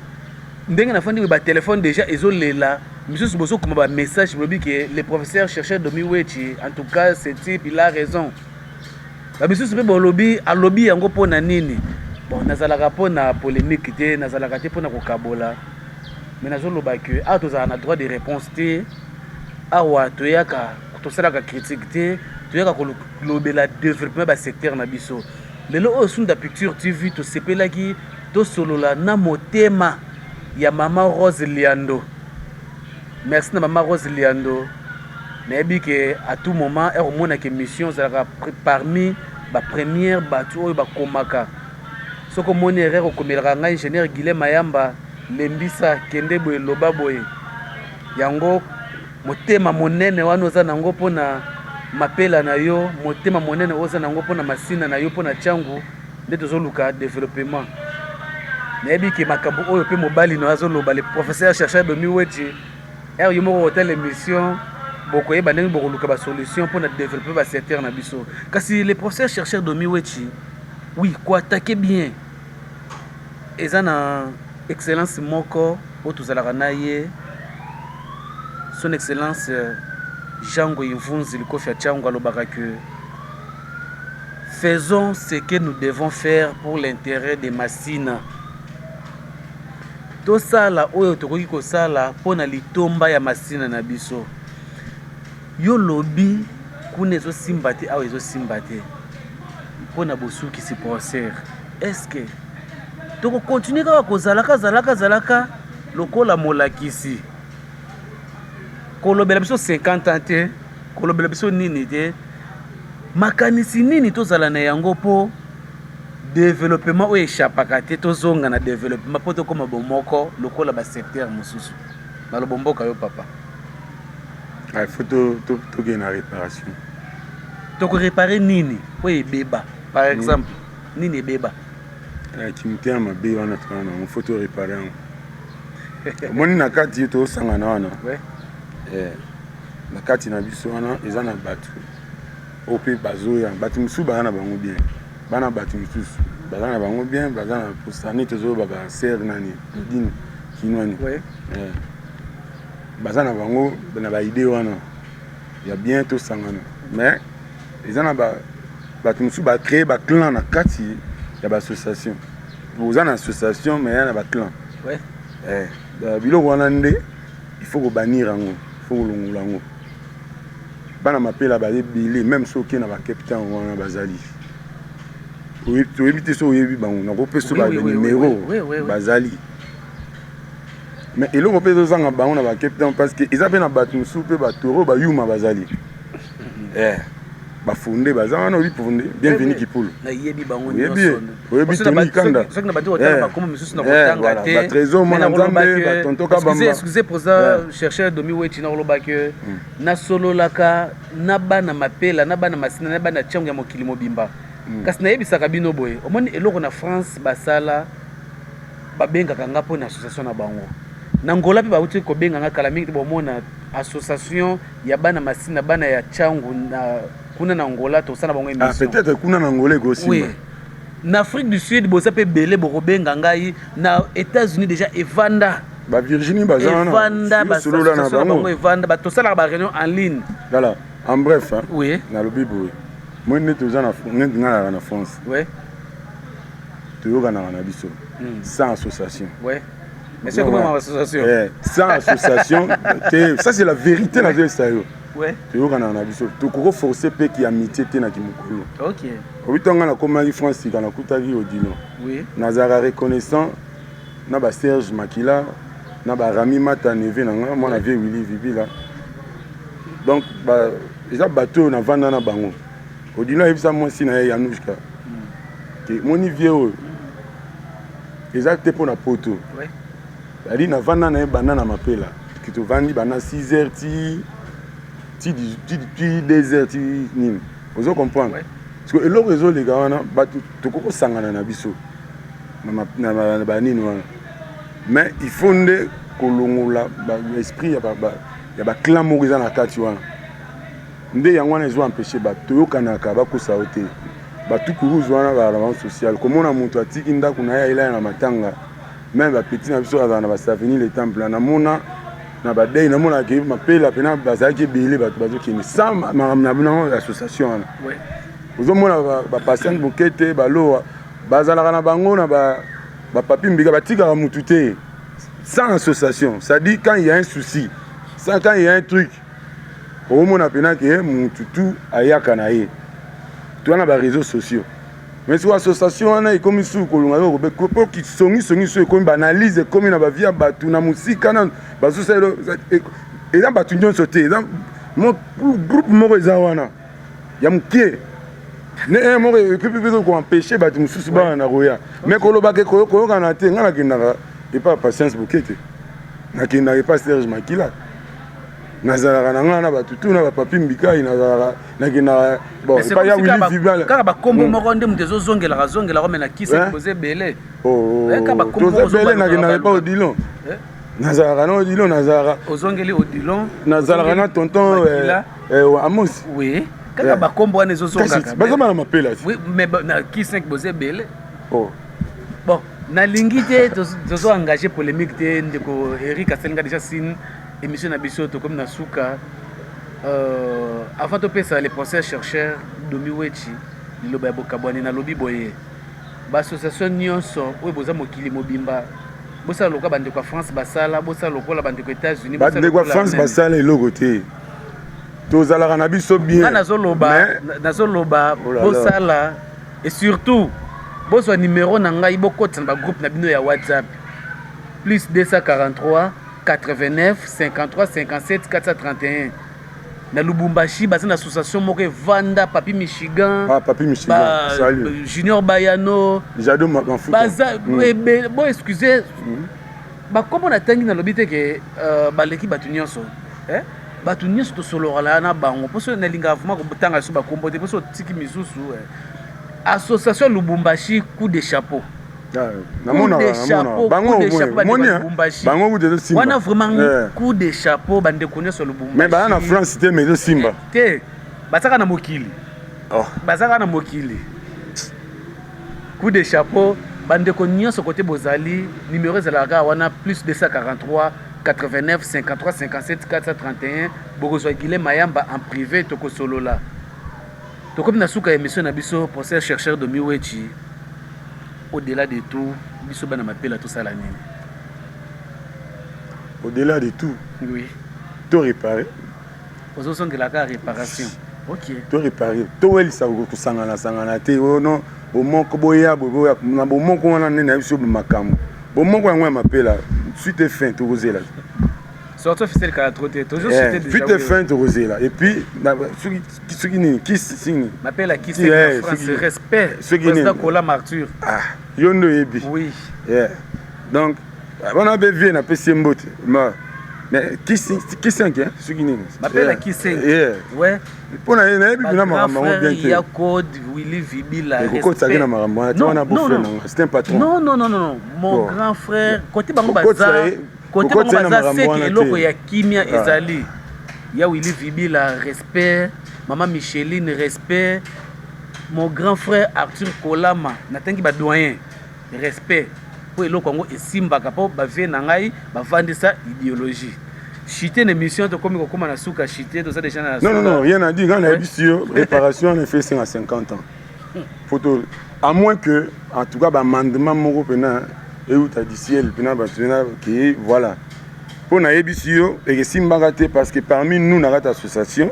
ndenge na fandi ba téléphone déjà ezolela monsieur boso kuma ba message lobi ke le professeur chercheur domi weti en tout cas ce type il a raison ba monsieur pe bolobi alobi yango pona nini. Bon, nazalaka pona polémique te nazalaka te pona kokabola mais nazoloba que a tozala droit de réponse te awa toyaka tosalaka critique te toyaka kolobela développement ba secteur na biso lelo oyo Sunda Picture TV tosepelaki tosolola na motema ya mama Rose Liando. Merci na mama Rose Liando nayebi ke à tout moment eromonaka émission zalaka parmi ba première batu oyo bakomaka soko moni erreur okomelaka ngai ingénieur Guilhem Mayamba lembisa kende boye loba boye yango motema monene wana oza nango mpona mapela na yo motema monene oza nango mpona masina na yo mpona tiangu nde tozoluka développement nayebi ke makambo oyo mpe mobali no azoloba le professeur chercheur domi weti yo moko hotel émission bokoyeba ndenge bokoluka basolution mpona développer basecteur na biso kasi le professeur chercheur domi weti oui quoi attaquer bien eza na excellence moko oyo tozalaka na ye son excellence Jango Imvunzi likofi ya Tiango alobaka que faisons ce que nous devons faire pour l'intérêt des Massina. Tosala oyo tokoki kosala pona litomba ya Massina na biso. Yo lobi kuna ezo simba te awa ezo simba te. Pona bosuki si procès. Est-ce que toko continuer kaka kozalaka lokola molakisi. Kolobela biso 50 ans te, kolobela biso nini te. Makanisi nini tozala na yango po développement ou échappaka te tozonga na développement po to koma bomoko lokola ba secteur mosusu. Na lo bomboka yo papa. Il faut to gagner réparation. To ko réparer nini? Po ebeba. Par exemple, nini ebeba? Qui me tient ma bé wana twana, on faut to réparer. Moni na kati to sangana wana. Ouais. Na kati na biso wana eza na batu. Ope bazoya, batu musu bana bango bien. Bana batu musu bana bango bien, bana postani tozo baba ser nani, dine kinwani. Ouais. Bazana bango na ba idée wana. Ya bien to sangana. Mais eza na batu musu ba créer ba clan na kati ya ba association. Vous en association mais ya na ba clan. Ouais. Bilo wana nde il faut bannir yango, il faut longola yango. Bana m'appelle ba bilé même so ki na ba capitaine wana bazali. Oui, tu éviter so yebi bango na ko peso ba numéro bazali. Mais il faut peso zanga bango na ba capitaine parce que ils avaient na batu soupe ba toro ba yuma bazali. Ba fondé bazana no fondé bienvenue Kipulu. Na yebi bango nyoso. Yebi toni kanda. Soki na batu otala ba comme mususu na kotanga te. Ba trésor mona nzambe ba tonto ka bamba. Excusez pour ça chercheur Domi Wechi na loba que na solo laka na bana mapela na bana masina na bana tchangu ya mokili mobimba. Kasi na yebi sakabino boye. Omoni eloko na France basala babenga kanga po na association na bango. Na ngola pe ba uti ko benga kala mingi bomona association ya bana masina bana ya tchangu na kuna na Angola to sana bango émission. Peut-être kuna na Angola go simba. Oui. Na Afrique du Sud boza pe belé bokobenga ngai na États-Unis déjà evanda. Ba Virginie bazana. Evanda ba solo na bango evanda ba to sana ba réunion en ligne. Voilà. En bref, hein. Oui. Na lobi boy. Moi ne to na na France. Oui. To yoga na biso. Sans association. Oui. Mais c'est comment ma association? Sans association, ça c'est la vérité na vie ça yo. Ouais. Tu vois qu'on a biso. Tu peux forcer pe qui amitié te na kimukulu. OK. Obitanga na komaki France kana kutaki odilo. Oui. Nazara reconnaissant na ba Serge Makila na ba Rami Mata Neve na moi na vie Willy Vibi là. Donc ba déjà bateau na vanda na bango. Odilo ebisa moi si na Yanushka. Que moni vieux exact pour na poto. Ouais. Ali na vanda na banana mapela. Qui te vandi bana 6h ti 2h ti nini. Vous comprenez? Parce que le réseau les gars wana batu toko sangana na biso. Na ba nini wana. Mais il faut nde kolongola ba esprit ya ba clan moriza na kati wana. Nde yango wana ezo empêcher ba toyokanaka ba kosa ote. Ba tukuruzu wana ba ravance sociale. Comment na muntu atiki ndako na ya ila na matanga. Même ba petit na biso azana ba savini le temple na mona na ba dei na mona ke mapela pena bazaki belé ba bazo kini sans na bino association. Ouais. Vous avez ba patient bokete ba lo bazala na bango na ba papi mbika batika mutute sans association. Ça dit quand il y a un souci, ça quand il y a un truc. Au moins pena ke mututu ayaka na ye. Tu as ba réseaux sociaux. Mais sur l'association, on a comme sous Kolonga, pour qui sont comme analyse, comme na via batu na musique, na basu et là batu nyon sauté. Mon groupe mo ezawana. Ya mkie. Ne mo que ko empêcher batu mususu ba na roya. Mais koloba ke ko kana te ngana kinaka et pas patience bokete. Na kinaka pas Serge Makila. Nazara na batu tu na papi mbika inazara na kina bon pas ya Willy Vibal kaka ba kombo moko nde mutezo zongela ko mena kisa poser belé ka ba kombo belé na kina pas Odilon nazara na Odilon nazara ozongeli Odilon nazara na tonton Amos oui kaka ba kombo wana ezo zonga ba zama na mapela oui mais na kisa poser belé bon na lingité tozo engagé polémique te ndeko Eric Aselinga déjà signe émission na bisoto comme na suka avant de passer les procès chercheurs Domi Wechi liloba ya bokabwani na lobi boye bassociation nyonso oyo boza mokili mobimba bosala lokola bandeko ya France basala bosala lokola bandeko ya États-Unis bandeko ya France basala eloko te tozalaka na biso bien nazoloba bosala et surtout bozwa numéro na ngai bokotisa na bagroupe na bino ya WhatsApp plus 243 89 53 57 431 na Lubumbashi baza na association moko evanda Papi Michigan salut Junior Bayano Jado Mafuta baza bon excusez bakombo na tangi na lobi te ke baleki batu nyonso batu nyonso tosolola na bango poso na linga vraiment kobutanga so bakombo te poso tiki misusu association Lubumbashi coup de chapeau wana vraiment coup de chapeau bandeko nyonso Lubumbashi mais bana na France te mais simba te bazaka na mokili bazaka na mokili coup de chapeau bandeko nyonso côté bozali numéro ezalaka wana plus 243 89 53 57 431 bokozwa Guilhem Mayamba en privé tokosolola tokomi na suka émission na biso procès chercheur de Miwechi. Au-delà de tout, biso bana mapela tout ça la nini. Au-delà de tout. Oui. Tout réparer. Aux autres de la réparation. OK. Tout réparer. Tout elle ça ko sangana te ono bo moko boya boya na bo moko wana nena biso makambo. Bo moko ngwa mapela suite fin tout rosé là. Surtout officiel ka troté toujours c'était déjà. Suite fin tout rosé là et puis qui signe. M'appelle qui c'est France respect. Président Kola Arthur. Ah, yondo yebi. Oui. Yeah. Donc on a besoin na PC mbote. Mais qui c'est ce qui n'est. M'appelle qui c'est. Ouais. Pour na yebi na makambo bien il y a code Willy Vibila. Ko tsaki na makambo na wana bofé na c'est un patron. Non. Mon grand frère côté bango baza côté bango baza c'est que eloko ya kimia ezali. Ya Willy Vibila respect, maman Micheline respect, mon grand frère Arthur Kolama natangi ba doyen respect pour eloko ngo esimbaka po ba vie na ngai ba vandisa idéologie. Chité une émission to comme kokoma na suka chité to ça déjà na Non, rien à dire, on a vu sur réparation on a fait 50 ans. Photo à moins que en tout cas ba mandement moko pena et où ta ciel pena ba qui voilà. Pour na ebisio et simbaka te parce que parmi nous na rata association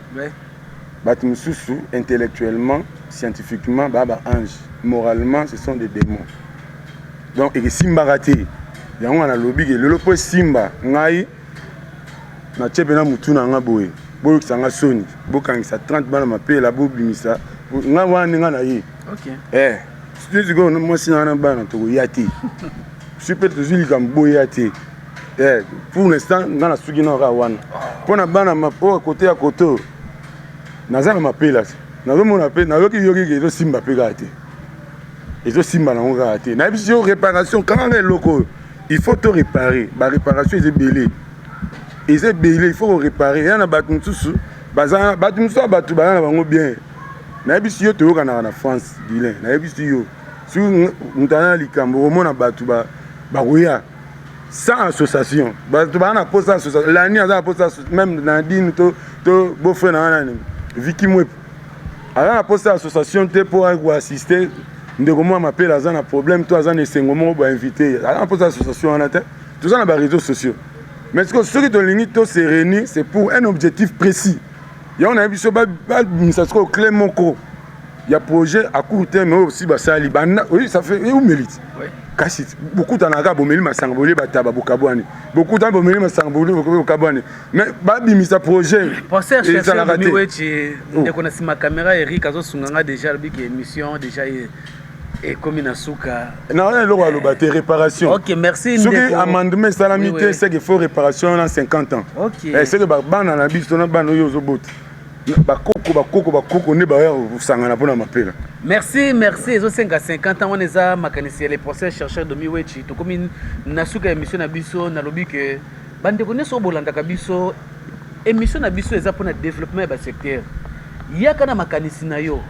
Batumususu intellectuellement, scientifiquement baba ange, moralement ce sont des démons. Donc et simbaka te yango na lobby ke lelo po simba ngai na tshepena mutu na nga boye boyokisa nga soni bokangisa 30 bana mapela bobimisa nga wana nga na ye siko mwasi na bana tokoya te super tozilika mboya te pour l'instant nga na suki na wana mpona bana mapo kote ya koto naza na mapela nazomona mpe nayoki yoki ezosimba mpe kaka te ezosimba nango kaka te nayebisi yo réparation kanga eloko il faut tout réparer réparation ezebele il faut réparer yana bato mosusu baza bato mosusu bato baza na bango bien nayebisi yo toyokanaka na France Guilhem nayebisi yo si moto aza na likambo omona bato bakoya sans association bato baza na posa association lani aza na posa même na dine to beau-frère na nani Vicky Mwepo aza na posa association te mpo akoassiste ndeko mwa mapela aza na problème to aza na esengo moko bainvité aza na posa association wana te toza na baréseaux sociaux. Mais ce que ceux qui ont l'unité, se réunir, c'est pour un objectif précis. Il y a un avis sur le Clément. Il y a un projet à court terme, mais aussi Bassali. Oui, ça fait. Et où mérite? Beaucoup d'anaga, Bomeli, Massangbolé, Bataba, Bokabouani. Beaucoup d'anaga, Bomeli, Massangbolé, Bokabouani. Mais Babi, ce projet. Pour ça, je suis connais ma caméra, Eric, Azo Sunganga, déjà, l'émission, déjà. Et comme il a souka. Non, il réparation. Ok, merci. Ce qui est amendement salamité, c'est qu'il faut réparation dans 50 ans. Ok. C'est que ban na biso na ban yo zobot. Bakoko ne ba sangana pona mapela. Merci. Ezo 50 ans on eza makanisi les procès chercheurs de Miwechi. To comme na souka émission na biso na lobi que bande ko neso bolanda ka biso émission na biso eza pona développement ba secteur. Yaka na makanisi na yo.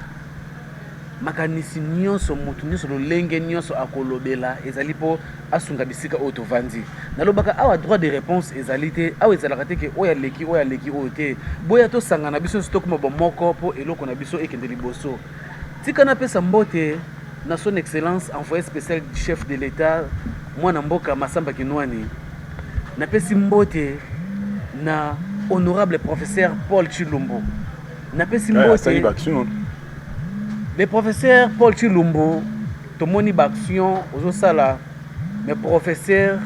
Makanisi nyonso mutu nyonso lolenge nyonso akolobela ezali po asunga bisika oto vandi nalobaka awa droit de réponse ezali te awa ezalaka te ke oya leki oyo te boya to sangana biso stokuma bomoko po eloko na biso ekende liboso tika napesa mbote na son excellence envoyé spécial du chef de l'état mwana mboka Masamba Kinwani, napesi mbote na honorable professeur Paul Chilumbu, napesi mbote le professeur Paul Chilumbu tomoni baction ozosala mais professeur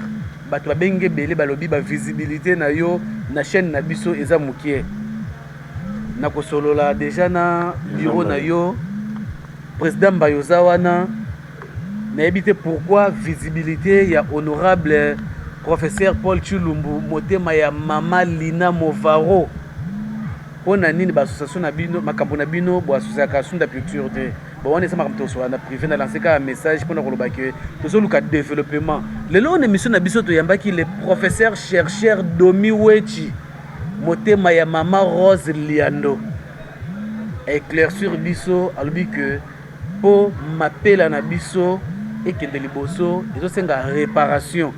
bato babenge bele balobi ba visibilité na yo na chaîne na biso eza mukie na kosolola déjà na bureau na yo président Mbayoza wana nayebi te pourquoi visibilité ya honorable professeur Paul Chilumbu motema ya mama Lina Movaro pona nini ba association na bino makambo na bino bo association da culture te bon on est ça makambo so na privé na lancer ka message pona koloba ke to luka développement lelo on émission na biso to yambaki le professeur chercheur Domi Wechi motema ya mama Rose Liando éclaircir biso alobi que po mapela na biso ekende liboso ezosenga réparation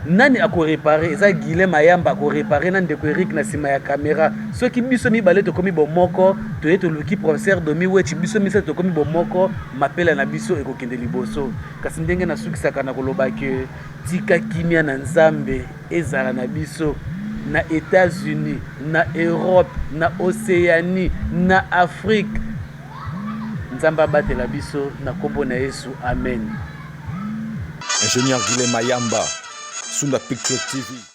nani ako réparer eza Guilhem Mayamba ako réparer na ndeko Eric na sima ya caméra soki biso mibale to komi bomoko to yeto luki professeur Domi Wechi biso misa to komi bomoko mapela na biso ekokende liboso kasi ndenge na sukisaka na koloba ke tika kimia na nzambe ezala na biso na États-Unis na Europe na Océanie na Afrique nzamba batela biso na kombo na Yesu amen. Ingénieur Guilhem Mayamba, Sunda Picture TV.